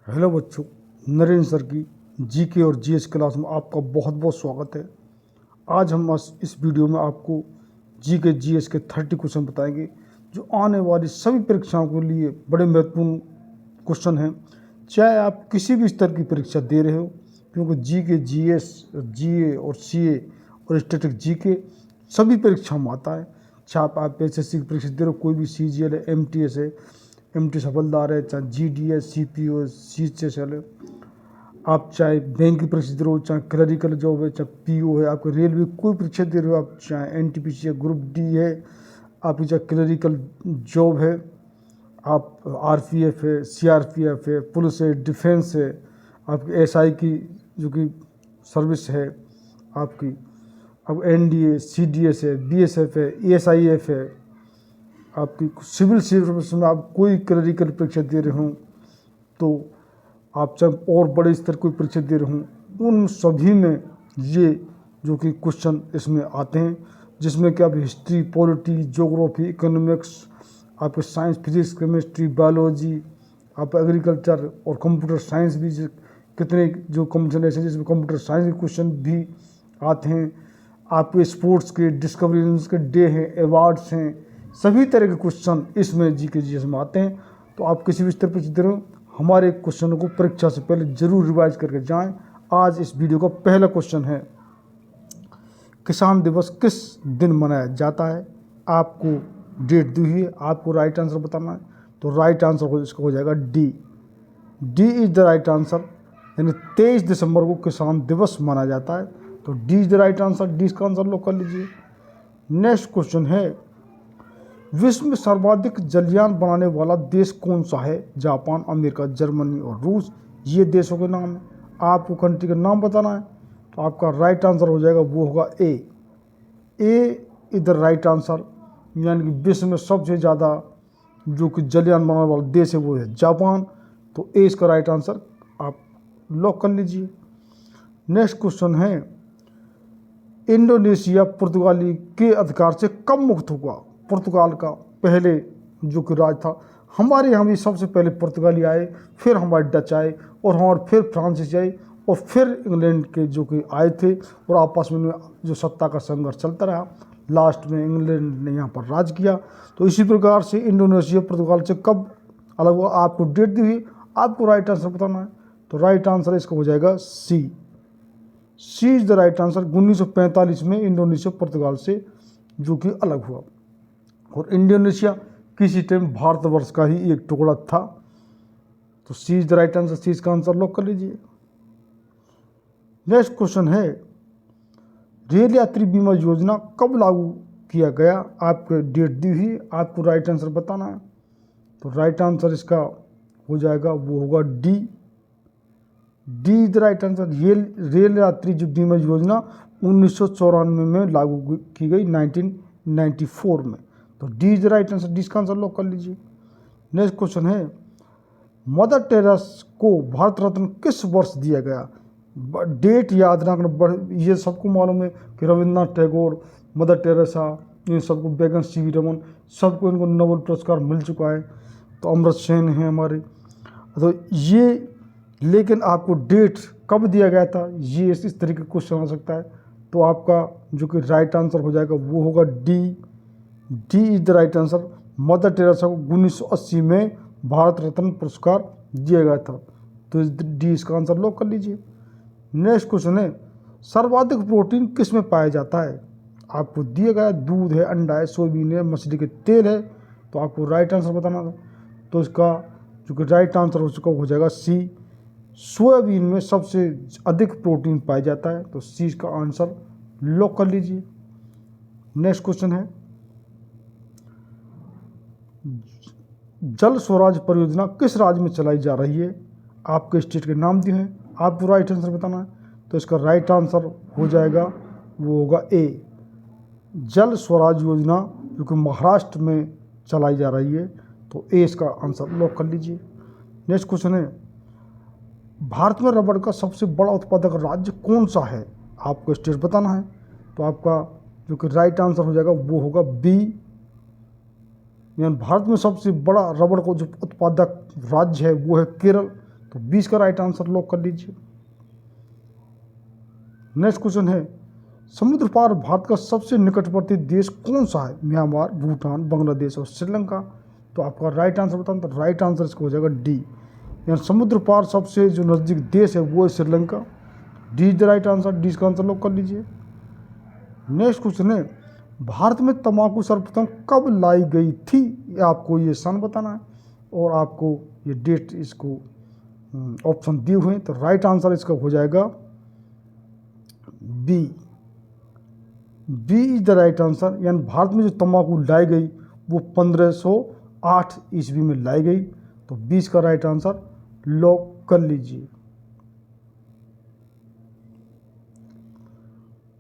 Hello बच्चों, Narendra sir की GK और जीएस क्लास में आपका बहुत बहुत स्वागत है। आज हम इस वीडियो में आपको जीके जीएस के 30 क्वेश्चन बताएंगे जो आने वाली सभी परीक्षाओं के लिए बड़े महत्वपूर्ण क्वेश्चन हैं। चाहे आप किसी भी स्तर की परीक्षा दे रहे हो, क्योंकि जीके जीएस, जीए और सीए और स्टैटिक जीके सभी परीक्षाओं में आता है। चाहे आप एसएससी की परीक्षा दे रहे हो, कोई भी सीजीएल है, एमटीएस है, एमटी सफलदार है, चाहे जीडीएस, सीपीओ, सीएचएसएल है, आप चाहे बैंक की परीक्षा दे रहे हो, चाहे क्लरिकल जॉब है, चाहे पीओ है, आपके रेलवे कोई परीक्षा दे रहे हो, आप चाहे एनटीपीसी है, ग्रुप डी है, आपकी चाहे क्लरिकल जॉब है, आप आरपीएफ है, सीआरपीएफ है, पुलिस है, डिफेंस है, आपकी एसआई की जो कि सर्विस है, आपकी अब एनडीए, सीडीएस है, बीएसएफ है, एएसआईएफ है, आपकी सिविल सर्विस में आप कोई क्लरिकल परीक्षा दे रहे हों, तो आप चाहे और बड़े स्तर कोई परीक्षा दे रहे हों, उन सभी में ये जो कि क्वेश्चन इसमें आते हैं, जिसमें कि आप हिस्ट्री, पॉलिटी, ज्योग्राफी, इकोनॉमिक्स, आपके साइंस, फिजिक्स, केमिस्ट्री, बायोलॉजी, आप एग्रीकल्चर और कंप्यूटर साइंस भी कितने जो कॉम्बिनेशन ऐसे जिसमें कंप्यूटर साइंस के क्वेश्चन भी आते हैं। आपके स्पोर्ट्स के, डिस्कवरी के डे हैं, अवार्ड्स हैं, सभी तरह के क्वेश्चन इसमें जीके जीएस में आते हैं। तो आप किसी भी स्तर पर दे रहे हो, हमारे क्वेश्चनों को परीक्षा से पहले जरूर रिवाइज करके जाएं। आज इस वीडियो का पहला क्वेश्चन है, किसान दिवस किस दिन मनाया जाता है? आपको डेट दी हुई है, आपको राइट आंसर बताना है। तो राइट आंसर इसका हो जाएगा D. D is the right answer, यानी 23 दिसंबर को किसान दिवस मनाया जाता है। तो D is the right answer, D इसका आंसर लोग कर लीजिए। नेक्स्ट क्वेश्चन है, विश्व में सर्वाधिक जलयान बनाने वाला देश कौन सा है? जापान, अमेरिका, जर्मनी और रूस, ये देशों के नाम हैं। आपको कंट्री का नाम बताना है। तो आपका राइट आंसर हो जाएगा, वो होगा ए। ए इज द राइट आंसर, यानी कि विश्व में सबसे ज़्यादा जो कि जलयान बनाने वाला देश है वो है जापान। तो ए इसका राइट आंसर आप लॉक कर लीजिए। नेक्स्ट क्वेश्चन है, इंडोनेशिया पुर्तगाली के अधिकार से कब मुक्त हुआ? पुर्तगाल का पहले जो कि राज था, हमारे यहाँ भी सबसे पहले पुर्तगाली आए, फिर हमारे डच आए, और हमारे फिर फ्रांसीसी आए, और फिर इंग्लैंड के जो कि आए थे, और आपस में जो सत्ता का संघर्ष चलता रहा, लास्ट में इंग्लैंड ने यहाँ पर राज किया। तो इसी प्रकार से इंडोनेशिया पुर्तगाल से कब अलग हुआ, आपको डेट दी हुई, आपको राइट आंसर बताना है। तो राइट आंसर इसका हो जाएगा सी। सी इज द राइट आंसर। 1945 में इंडोनेशिया पुर्तगाल से जो कि अलग हुआ, और इंडोनेशिया किसी टाइम भारतवर्ष का ही एक टुकड़ा था। तो सी इज द राइट आंसर, सी इसका आंसर लॉक कर लीजिए। नेक्स्ट क्वेश्चन है, रेल यात्री बीमा योजना कब लागू किया गया? आपको डेट दी हुई, आपको राइट आंसर बताना है। तो राइट आंसर इसका हो जाएगा, वो होगा D. D is the right answer. Rail यात्री जो बीमा योजना 1994 में लागू की गई, 1994 में। तो D is the right answer, D इसका आंसर लॉक कर लीजिए। नेक्स्ट क्वेश्चन है, मदर टेरेसा को भारत रत्न किस वर्ष दिया गया? डेट याद रखना, ये सबको मालूम है कि रविन्द्रनाथ टैगोर, मदर टेरेसा, इन सबको, बेगम सीवी रमन, सबको इनको नोबेल पुरस्कार मिल चुका है। तो अमृत सेन हैं हमारे। तो ये, लेकिन आपको डेट कब दिया गया था, ये इस तरीके का क्वेश्चन आ सकता है। तो आपका जो कि राइट आंसर हो जाएगा, वो होगा D. D is the right answer. Mother Teresa को 1980 में भारत रत्न पुरस्कार दिया गया था। तो डी इसका आंसर लॉक कर लीजिए। नेक्स्ट क्वेश्चन है, सर्वाधिक प्रोटीन किस में पाया जाता है? आपको दिया गया दूध है, अंडा है, सोयाबीन है, मछली के तेल है। तो आपको राइट आंसर बताना था। तो इसका जो कि राइट आंसर हो चुका हो जाएगा सी। सोयाबीन में सबसे अधिक प्रोटीन पाया जाता है। तो सी का आंसर लॉक कर लीजिए। नेक्स्ट क्वेश्चन है, जल स्वराज परियोजना किस राज्य में चलाई जा रही है? आपके स्टेट के नाम दिए हैं, आपको राइट आंसर बताना है। तो इसका राइट आंसर हो जाएगा, वो होगा ए। जल स्वराज योजना जो कि महाराष्ट्र में चलाई जा रही है। तो ए इसका आंसर लॉक कर लीजिए। नेक्स्ट क्वेश्चन है, भारत में रबड़ का सबसे बड़ा उत्पादक राज्य कौन सा है? आपको स्टेट बताना है। तो आपका जो कि राइट आंसर हो जाएगा, वो होगा बी, यानी भारत में सबसे बड़ा रबड़ को जो उत्पादक राज्य है वो है केरल। तो 20 का राइट आंसर लॉक कर लीजिए। नेक्स्ट क्वेश्चन है, समुद्र पार भारत का सबसे निकटवर्ती देश कौन सा है? म्यांमार, भूटान, बांग्लादेश और श्रीलंका। तो आपका राइट आंसर बताना, तो राइट आंसर इसका हो जाएगा डी, यानी समुद्र पार सबसे जो नज़दीक देश है वो है Sri Lanka. D is the right answer, D इसका आंसर लॉक कर लीजिए। नेक्स्ट क्वेश्चन है, भारत में तंबाकू सर्वप्रथम कब लाई गई थी? आपको ये सन बताना है और आपको ये डेट इसको ऑप्शन दिए हुए हैं। तो राइट आंसर इसका हो जाएगा B, B is the right answer, यानी भारत में जो तंबाकू लाई गई वो 1508 ईस्वी में लाई गई। तो 20 का राइट आंसर लॉक कर लीजिए।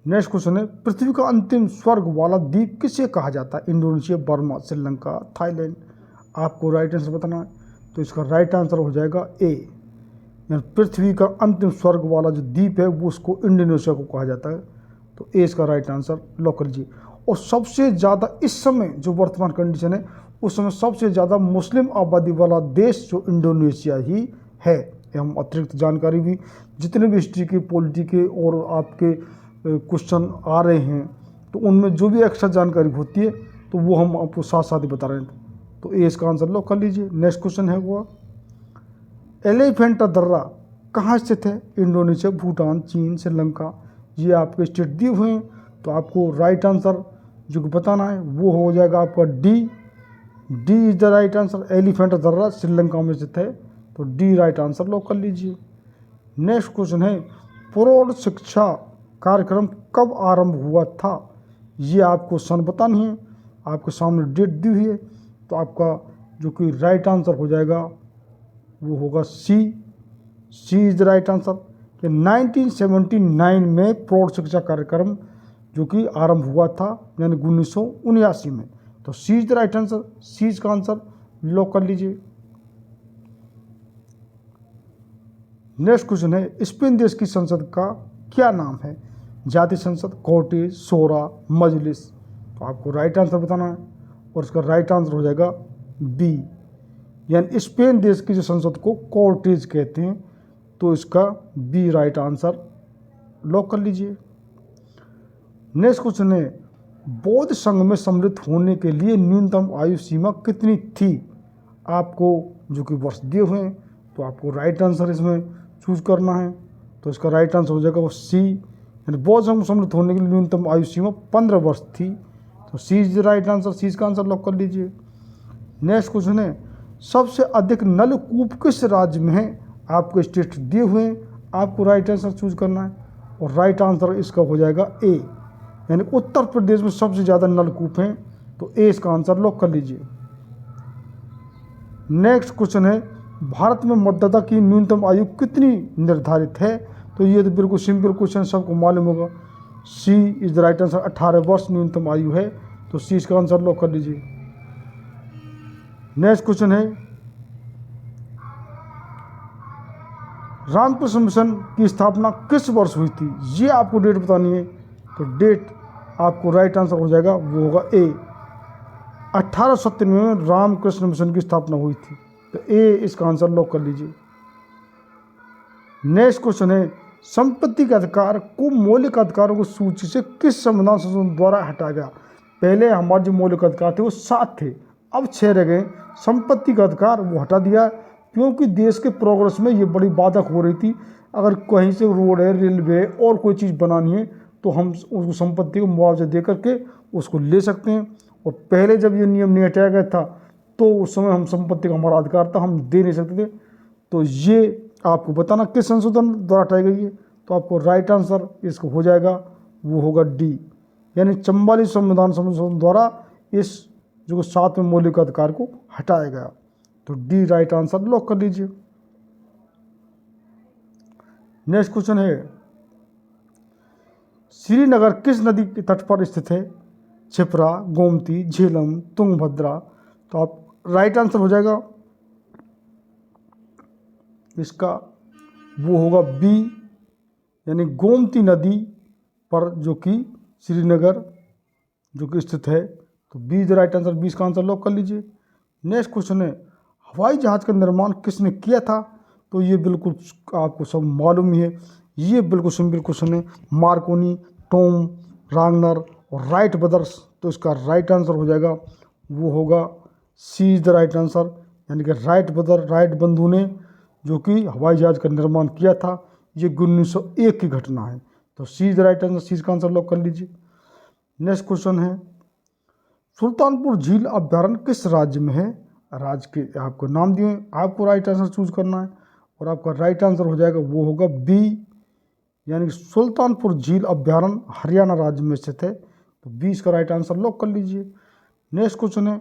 नेक्स्ट क्वेश्चन है, पृथ्वी का अंतिम स्वर्ग वाला द्वीप किसे कहा जाता है? Indonesia, Burma, Sri Lanka, Thailand. आपको राइट आंसर बताना है, तो इसका राइट आंसर हो जाएगा ए, यानी पृथ्वी का अंतिम स्वर्ग वाला जो द्वीप है वो उसको इंडोनेशिया को कहा जाता है। तो ए इसका राइट आंसर लॉक कर लीजिए। और सबसे ज़्यादा इस समय जो वर्तमान कंडीशन है उस समय सबसे ज़्यादा मुस्लिम आबादी वाला देश जो इंडोनेशिया ही है। एवं अतिरिक्त जानकारी भी जितने भी हिस्ट्री के, पॉलिटी के और आपके क्वेश्चन आ रहे हैं तो उनमें जो भी एक्स्ट्रा जानकारी होती है तो वो हम आपको साथ साथ ही बता रहे हैं। तो ए इसका आंसर लॉक कर लीजिए। नेक्स्ट क्वेश्चन है वो, एलिफेंटा दर्रा कहाँ स्थित है? इंडोनेशिया, भूटान, चीन, श्रीलंका। ये आपके स्टेट दिए हुए हैं, तो आपको राइट आंसर जो बताना है वो हो जाएगा आपका D, D is the right answer. Elephanta दर्रा श्रीलंका में स्थित है, तो डी राइट आंसर लॉक कर लीजिए। नेक्स्ट क्वेश्चन है, प्रौढ़ शिक्षा कार्यक्रम कब आरंभ हुआ था? ये आपको सन बतानी है, आपके सामने डेट दी हुई है। तो आपका जो कि राइट आंसर हो जाएगा वो होगा सी, सी इज द राइट आंसर कि 1979 में प्रौढ़ शिक्षा कार्यक्रम जो कि आरंभ हुआ था, यानी 1979 में। तो सी इज द राइट आंसर, सी का आंसर लॉक कर लीजिए। नेक्स्ट क्वेश्चन है, स्पेन देश की संसद का क्या नाम है? जातीय संसद, कॉर्टेज, शोरा, मजलिस। तो आपको राइट आंसर बताना है और इसका राइट आंसर हो जाएगा बी, यानी स्पेन देश की जो संसद को कॉर्टेज कहते हैं। तो इसका बी राइट आंसर लॉक कर लीजिए। नेक्स्ट क्वेश्चन है, बौद्ध संघ में सम्मिलित होने के लिए न्यूनतम आयु सीमा कितनी थी? आपको जो कि वर्ष दिए हुए हैं, तो आपको राइट आंसर इसमें चूज करना है। तो इसका राइट आंसर हो जाएगा वो सी, यानी बौद्ध संघ में सम्मिलित होने के लिए न्यूनतम आयु सीमा 15 वर्ष थी। तो सी इज द राइट आंसर, सी का आंसर लॉक कर लीजिए। नेक्स्ट क्वेश्चन है, सबसे अधिक नलकूप किस राज्य में है? आपको स्टेट दिए हुए हैं, आपको राइट आंसर चूज करना है और राइट आंसर इसका हो जाएगा ए, यानी उत्तर प्रदेश में सबसे ज़्यादा नलकूप हैं। तो ए इसका आंसर लॉक कर लीजिए। नेक्स्ट क्वेश्चन है, भारत में मतदाता की न्यूनतम आयु कितनी निर्धारित है? तो ये तो बिल्कुल सिंपल क्वेश्चन, सबको मालूम होगा। सी इज द राइट आंसर, 18 वर्ष न्यूनतम आयु है। तो सी इसका आंसर लॉक कर लीजिए। नेक्स्ट क्वेश्चन है, रामकृष्ण मिशन की स्थापना किस वर्ष हुई थी? ये आपको डेट बतानी है। तो डेट आपको राइट आंसर हो जाएगा वो होगा ए, 1897 में रामकृष्ण मिशन की स्थापना हुई थी। तो ए इसका आंसर लॉक कर लीजिए। नेक्स्ट क्वेश्चन है, संपत्ति के अधिकार को मौलिक अधिकारों की सूची से किस संविधान संशोधन द्वारा हटाया गया? पहले हमारे जो मौलिक अधिकार थे वो 7 थे, अब 6 रह गए। संपत्ति का अधिकार वो हटा दिया क्योंकि देश के प्रोग्रेस में ये बड़ी बाधक हो रही थी। अगर कहीं से रोड है, रेलवे है और कोई चीज़ बनानी है तो हम उसको संपत्ति को मुआवजा दे करके उसको ले सकते हैं। और पहले जब ये नियम नहीं हटाया गया था तो उस समय हम संपत्ति का हमारा अधिकार था, हम दे नहीं सकते थे। तो ये आपको बताना किस संशोधन द्वारा हटाई गई है। तो आपको राइट आंसर इसको हो जाएगा वो होगा डी, यानी 44 संविधान संशोधन द्वारा इस जो 7वें मौलिक अधिकार को हटाया गया। तो डी राइट आंसर लॉक कर लीजिए। नेक्स्ट क्वेश्चन है, श्रीनगर किस नदी के तट पर स्थित है? क्षिप्रा, गोमती, झेलम, तुंगभद्रा। तो आप राइट आंसर हो जाएगा इसका वो होगा बी, यानी गोमती नदी पर जो कि श्रीनगर जो कि स्थित है। तो B is the right answer, 20 का आंसर लॉक कर लीजिए। नेक्स्ट क्वेश्चन है, हवाई जहाज़ का निर्माण किसने किया था? तो ये बिल्कुल आपको सब मालूम ही है, ये बिल्कुल सिंपल क्वेश्चन है। मार्कोनी, टॉम रागनर और राइट ब्रदर्स, तो इसका राइट आंसर हो जाएगा, वो होगा सी इज द राइट आंसर। यानी कि राइट बंधु ने जो कि हवाई जहाज का निर्माण किया था, ये 1901 की घटना है। तो सी इज द राइट आंसर, सी का आंसर लॉक कर लीजिए। नेक्स्ट क्वेश्चन है, सुल्तानपुर झील अभ्यारण्य किस राज्य में है? राज्य के आपको नाम दिए, आपको राइट आंसर चूज करना है और आपका राइट आंसर हो जाएगा, वो होगा बी, यानी कि सुल्तानपुर झील अभ्यारण्य हरियाणा राज्य में स्थित है। तो 20 का राइट आंसर लॉक कर लीजिए। नेक्स्ट क्वेश्चन है,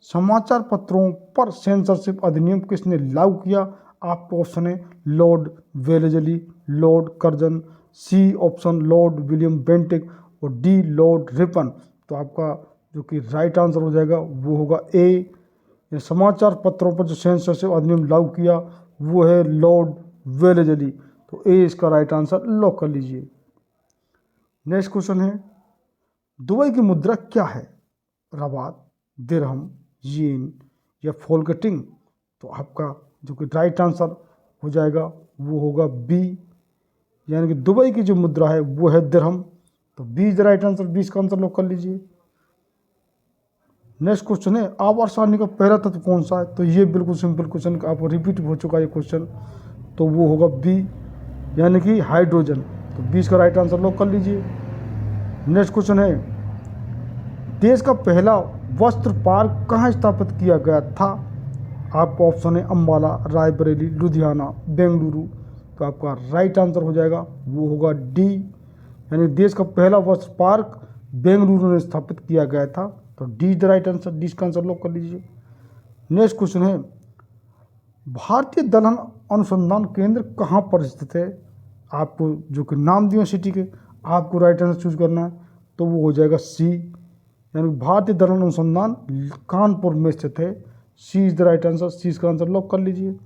समाचार पत्रों पर सेंसरशिप अधिनियम किसने लागू किया? आपको ऑप्शन है Lord Wellesley, Lord Curzon, C option Lord William Bentinck और डी लॉर्ड रिपन। तो आपका जो कि राइट आंसर हो जाएगा, वो होगा ए, समाचार पत्रों पर जो सेंसरशिप अधिनियम लागू किया वो है लॉर्ड वेलेजली। तो ए इसका राइट आंसर लॉक कर लीजिए। नेक्स्ट क्वेश्चन है, दुबई की मुद्रा क्या है? रबात, दिरहम, येन या फोल्केटिंग। तो आपका जो कि राइट आंसर हो जाएगा, वो होगा बी, यानी कि दुबई की जो मुद्रा है वो है दिरहम। तो B is the right answer, 20 का आंसर लॉक कर लीजिए। नेक्स्ट क्वेश्चन है, आवर्त सारणी का पहला तत्व कौन सा है? तो ये बिल्कुल सिंपल क्वेश्चन, आपको रिपीट हो चुका है ये क्वेश्चन, तो वो होगा बी, यानी कि हाइड्रोजन। तो 20 का राइट आंसर लॉक कर लीजिए। नेक्स्ट क्वेश्चन है, देश का पहला वस्त्र पार्क कहाँ स्थापित किया गया था? आपको ऑप्शन है अम्बाला, रायबरेली, लुधियाना, बेंगलुरु। तो आपका राइट आंसर हो जाएगा, वो होगा डी, यानी देश का पहला वस्त्र पार्क बेंगलुरु में स्थापित किया गया था। तो D the right answer, D का आंसर लॉक कर लीजिए। नेक्स्ट क्वेश्चन है, भारतीय दलहन अनुसंधान केंद्र कहाँ पर स्थित है? आपको जो कि नाम दिए सिटी के, आपको राइट आंसर चूज करना है, तो वो हो जाएगा सी, यानी भारतीय दलहन अनुसंधान कानपुर में स्थित है। सी इज द राइट आंसर, सी का आंसर लॉक कर लीजिए।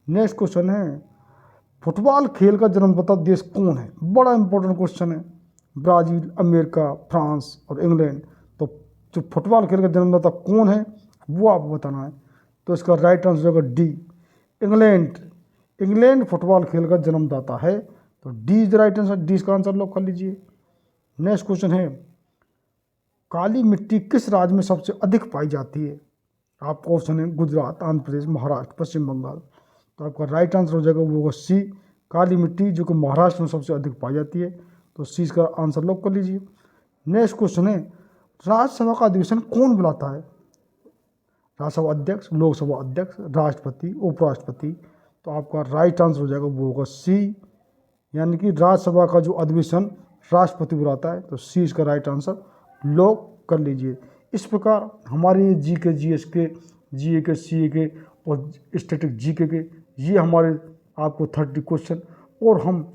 नेक्स्ट क्वेश्चन है, फुटबॉल खेल का जन्मदाता देश कौन है? बड़ा इंपॉर्टेंट क्वेश्चन है। ब्राज़ील, अमेरिका, फ्रांस और इंग्लैंड। तो जो फुटबॉल खेल का जन्मदाता कौन है वो आपको बताना है। तो इसका राइट आंसर होगा डी, इंग्लैंड। इंग्लैंड फुटबॉल खेल का जन्मदाता है। तो D is the right answer, D का आंसर लॉक कर लीजिए। नेक्स्ट क्वेश्चन है, काली मिट्टी किस राज्य में सबसे अधिक पाई जाती है? आपका ऑप्शन है गुजरात, आंध्र प्रदेश, महाराष्ट्र, पश्चिम बंगाल। तो आपका राइट आंसर हो जाएगा, वो होगा सी, काली मिट्टी, जो कि महाराष्ट्र में सबसे अधिक पाई जाती है। तो सी का आंसर लॉक कर लीजिए। नेक्स्ट क्वेश्चन है, राज्यसभा का अधिवेशन कौन बुलाता है? राज्यसभा अध्यक्ष, लोकसभा अध्यक्ष, राष्ट्रपति, उपराष्ट्रपति। तो आपका राइट आंसर हो जाएगा, वो होगा सी, यानी कि राज्यसभा का जो अधिवेशन राष्ट्रपति बुलाता है। तो सी इसका राइट आंसर लॉक कर लीजिए। इस प्रकार हमारे जी के, जीएस के, जीए के, सीए के और स्टैटिक जीके के ये हमारे आपको 30 क्वेश्चन, और हम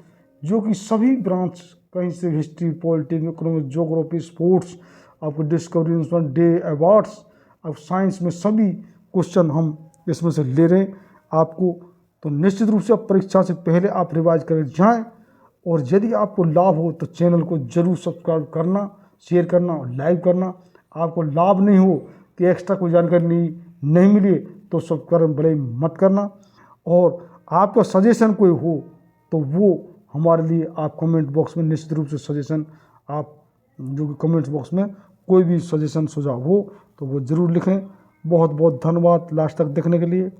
जो कि सभी ब्रांच, कहीं से history, politics, economics, geography, sports, आपको डिस्कवरी इंस्टीट्यूट डे अवार्ड्स, अब साइंस में सभी क्वेश्चन हम इसमें से ले रहे हैं आपको। तो निश्चित रूप से अब परीक्षा से पहले आप रिवाइज करके जाएं, और यदि आपको लाभ हो तो चैनल को जरूर सब्सक्राइब करना, शेयर करना और लाइक करना। आपको लाभ नहीं हो कि एक्स्ट्रा कोई जानकारी नहीं मिली तो सब्सक्राइब भले ही मत करना, और आपका सजेशन कोई हो तो वो हमारे लिए आप कमेंट बॉक्स में निश्चित रूप से सजेशन, आप जो कि कमेंट्स बॉक्स में कोई भी सजेशन सुझाव हो तो वो ज़रूर लिखें। बहुत बहुत धन्यवाद लास्ट तक देखने के लिए।